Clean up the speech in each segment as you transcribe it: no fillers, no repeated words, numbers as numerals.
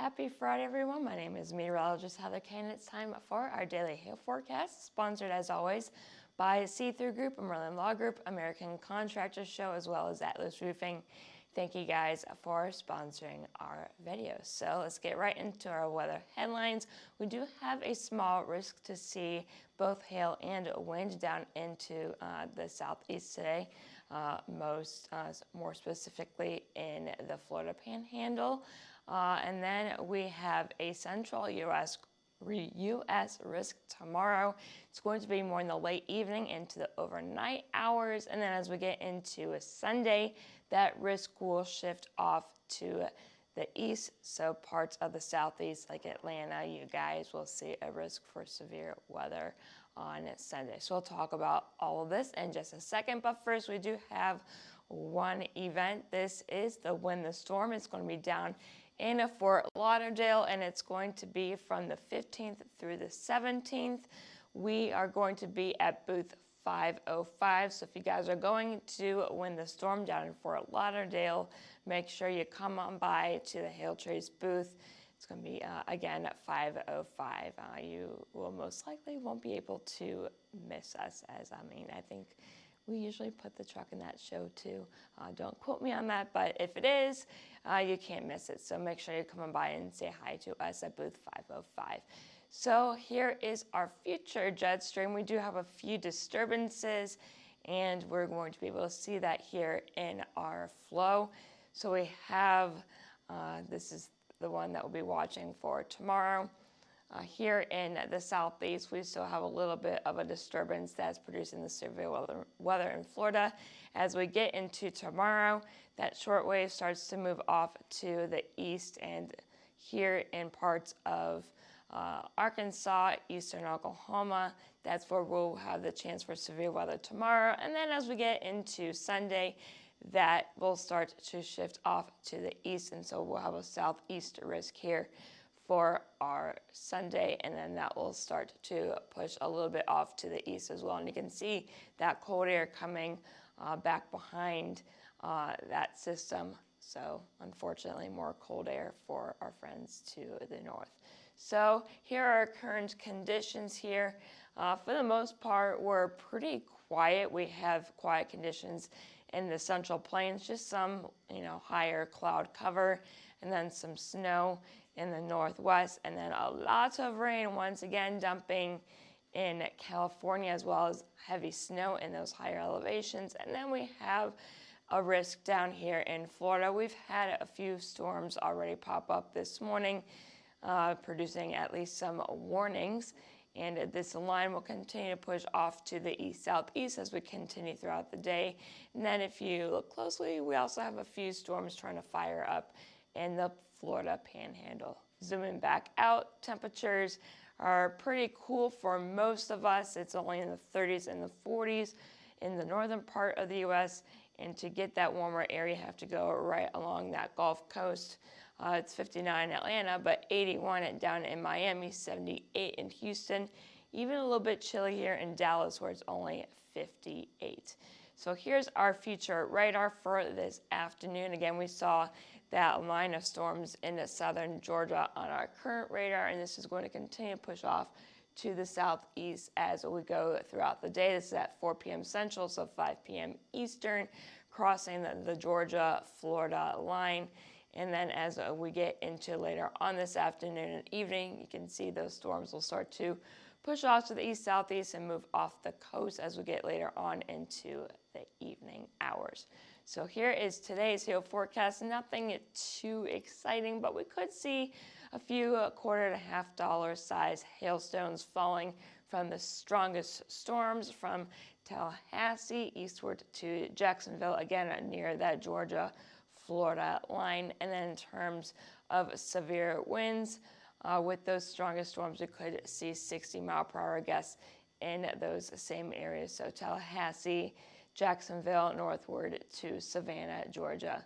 Happy Friday, everyone. My name is meteorologist Heather Kane. It's time for our daily hail forecast, sponsored as always by See-Through Group, Merlin Law Group, American Contractors Show, as well as Atlas Roofing. Thank you guys for sponsoring our videos. So let's get right into our weather headlines. We do have a small risk to see both hail and wind down into the southeast today, more specifically in the Florida Panhandle. And then we have a central U.S. risk tomorrow. It's going to be more in the late evening into the overnight hours. And then as we get into a Sunday, that risk will shift off to the east. So parts of the southeast like Atlanta, you guys will see a risk for severe weather on Sunday. So we'll talk about all of this in just a second. But first, we do have one event. This is the Win the Storm. It's going to be down in Fort Lauderdale, and it's going to be from the 15th through the 17th. We are going to be at booth 505. So if you guys are going to Win the Storm down in Fort Lauderdale, make sure you come on by to the Hail Trace booth. It's going to be, again, at 505. You will most likely won't be able to miss us, I think we usually put the truck in that show too. Don't quote me on that, but if it is, you can't miss it. So make sure you come on by and say hi to us at booth 505. So here is our future jet stream. We do have a few disturbances, and we're going to be able to see that here in our flow. So we have, this is the one that we'll be watching for tomorrow. Here in the southeast, we still have a little bit of a disturbance that's producing the severe weather in Florida. As we get into tomorrow, that shortwave starts to move off to the east, and here in parts of Arkansas, eastern Oklahoma, that's where we'll have the chance for severe weather tomorrow. And then as we get into Sunday, that will start to shift off to the east, and so we'll have a southeast risk here for our Sunday, and then that will start to push a little bit off to the east as well. And you can see that cold air coming back behind that system. So unfortunately, more cold air for our friends to the north. So here are our current conditions here. For the most part, we're pretty quiet. We have quiet conditions in the Central Plains, just some, higher cloud cover, and then some snow in the northwest, and then a lot of rain once again dumping in California, as well as heavy snow in those higher elevations. And then we have a risk down here in Florida. We've had a few storms already pop up this morning, producing at least some warnings. And this line will continue to push off to the east-southeast as we continue throughout the day. And then if you look closely, we also have a few storms trying to fire up in the Florida Panhandle. Zooming back out, temperatures are pretty cool for most of us. It's only in the 30s and the 40s in the northern part of the U.S. And to get that warmer area, you have to go right along that Gulf Coast. It's 59 in Atlanta, but 81 down in Miami, 78 in Houston. Even a little bit chilly here in Dallas, where it's only 58. So here's our future radar for this afternoon. Again, we saw that line of storms into southern Georgia on our current radar, and this is going to continue to push off to the southeast as we go throughout the day. This is at 4 p.m. Central, so 5 p.m. Eastern, crossing the Georgia-Florida line. And then as we get into later on this afternoon and evening, you can see those storms will start to push off to the east-southeast and move off the coast as we get later on into the evening hours. So here is today's hail forecast. Nothing too exciting, but we could see a few $1.50 size hailstones falling from the strongest storms from Tallahassee eastward to Jacksonville, again near that Georgia-Florida line. And then in terms of severe winds, with those strongest storms, we could see 60-mile-per-hour gusts in those same areas. So Tallahassee, Jacksonville, northward to Savannah, Georgia.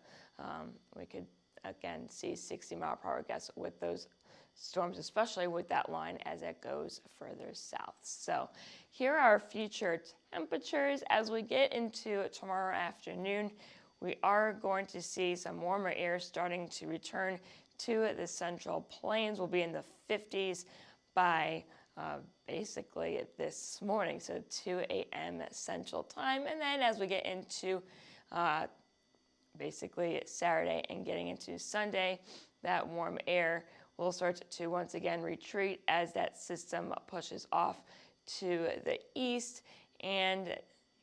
We could, again, see 60-mile-per-hour gusts with those storms, especially with that line as it goes further south. So here are our future temperatures. As we get into tomorrow afternoon, we are going to see some warmer air starting to return to the Central Plains will be in the 50s by basically this morning, so 2 a.m. Central Time. And then as we get into basically Saturday and getting into Sunday, that warm air will start to once again retreat as that system pushes off to the east. And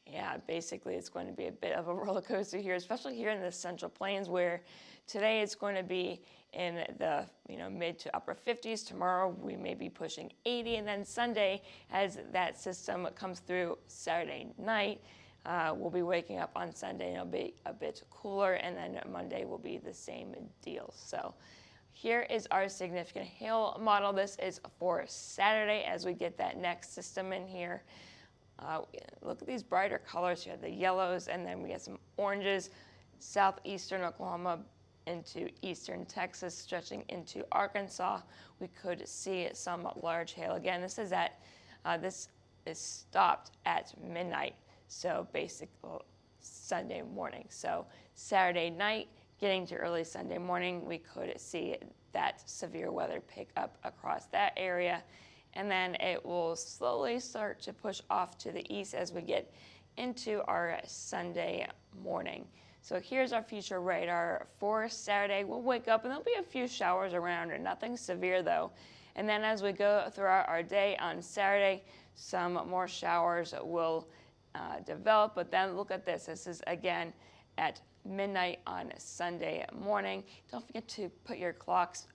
yeah, basically it's going to be a bit of a roller coaster here, especially here in the Central Plains, where today it's going to be in the mid to upper 50s. Tomorrow we may be pushing 80, and then Sunday, as that system comes through Saturday night, we'll be waking up on Sunday and it'll be a bit cooler, and then Monday will be the same deal. So here is our significant hail model. This is for Saturday as we get that next system in here. Look at these brighter colors here, the yellows, and then we get some oranges, southeastern Oklahoma into eastern Texas, stretching into Arkansas. We could see some large hail. Again, this is stopped at midnight, so basically Sunday morning. So Saturday night, getting to early Sunday morning, we could see that severe weather pick up across that area. And then it will slowly start to push off to the east as we get into our Sunday morning. So here's our future radar for Saturday. We'll wake up and there'll be a few showers around, or nothing severe though. And then as we go throughout our day on Saturday, some more showers will develop. But then look at this. This is again at midnight on Sunday morning. Don't forget to put your clocks,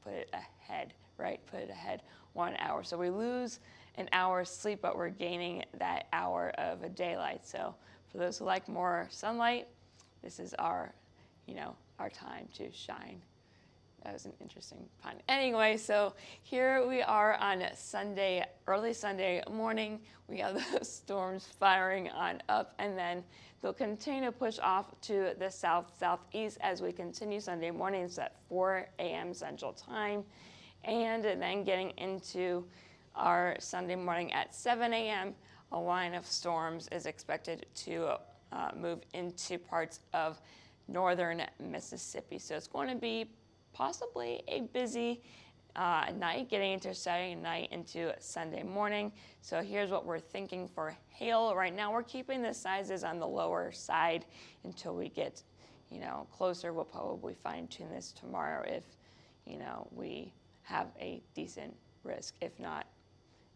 put it ahead, right? Put it ahead 1 hour. So we lose an hour's sleep, but we're gaining that hour of daylight. So for those who like more sunlight, this is our time to shine. That was an interesting pun. Anyway, so here we are on Sunday, early Sunday morning. We have the storms firing on up, and then they'll continue to push off to the southeast as we continue Sunday mornings at 4 a.m. Central Time. And then getting into our Sunday morning at 7 a.m., a line of storms is expected to move into parts of northern Mississippi. So it's going to be possibly a busy night, getting into Saturday night into Sunday morning. So here's what we're thinking for hail. Right now we're keeping the sizes on the lower side until we get closer. We'll probably fine tune this tomorrow if we have a decent risk. If not,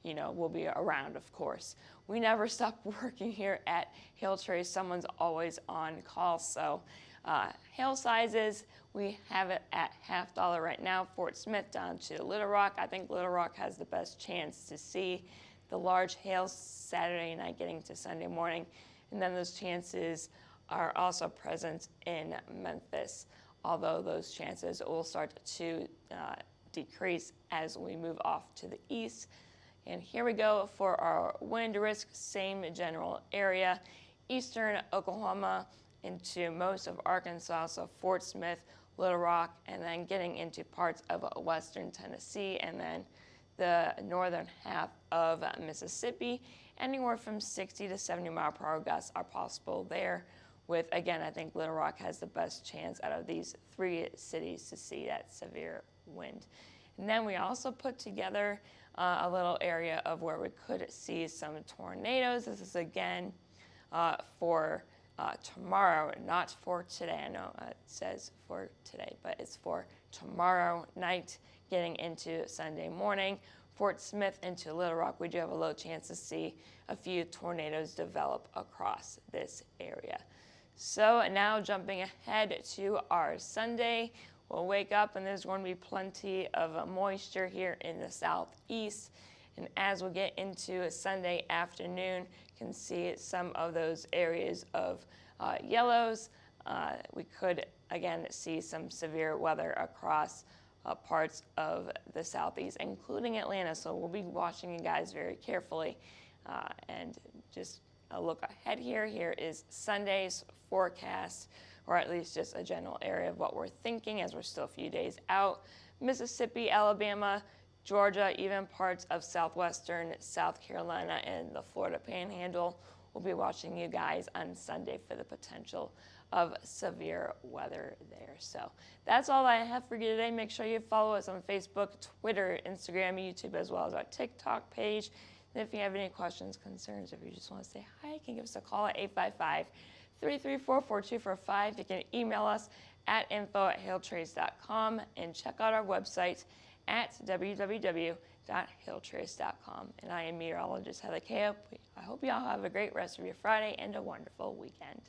we'll be around, of course. We never stop working here at Hail Trace. Someone's always on call. So hail sizes, we have it at $50 right now. Fort Smith down to Little Rock. I think Little Rock has the best chance to see the large hail Saturday night getting to Sunday morning. And then those chances are also present in Memphis, although those chances will start to decrease as we move off to the east. And here we go for our wind risk, same general area, eastern Oklahoma into most of Arkansas, so Fort Smith, Little Rock, and then getting into parts of western Tennessee, and then the northern half of Mississippi. Anywhere from 60 to 70 mile per hour gusts are possible there, with, again, I think Little Rock has the best chance out of these three cities to see that severe wind. And then we also put together a little area of where we could see some tornadoes. This is again for tomorrow, not for today. I know it says for today, but it's for tomorrow night getting into Sunday morning. Fort Smith into Little Rock, we do have a low chance to see a few tornadoes develop across this area. So now jumping ahead to our Sunday, we'll wake up and there's going to be plenty of moisture here in the southeast. And as we get into Sunday afternoon, you can see some of those areas of yellows. We could, again, see some severe weather across parts of the southeast, including Atlanta. So we'll be watching you guys very carefully. And just a look ahead here. Here is Sunday's forecast, or at least just a general area of what we're thinking as we're still a few days out. Mississippi, Alabama, Georgia, even parts of southwestern South Carolina and the Florida Panhandle. We'll be watching you guys on Sunday for the potential of severe weather there. So that's all I have for you today. Make sure you follow us on Facebook, Twitter, Instagram, YouTube, as well as our TikTok page. And if you have any questions, concerns, if you just want to say hi, you can give us a call at 855-334-4245. You can email us at info@hailtrace.com and check out our website at www.hailtrace.com. And I am meteorologist Heather Kaya. I hope you all have a great rest of your Friday and a wonderful weekend.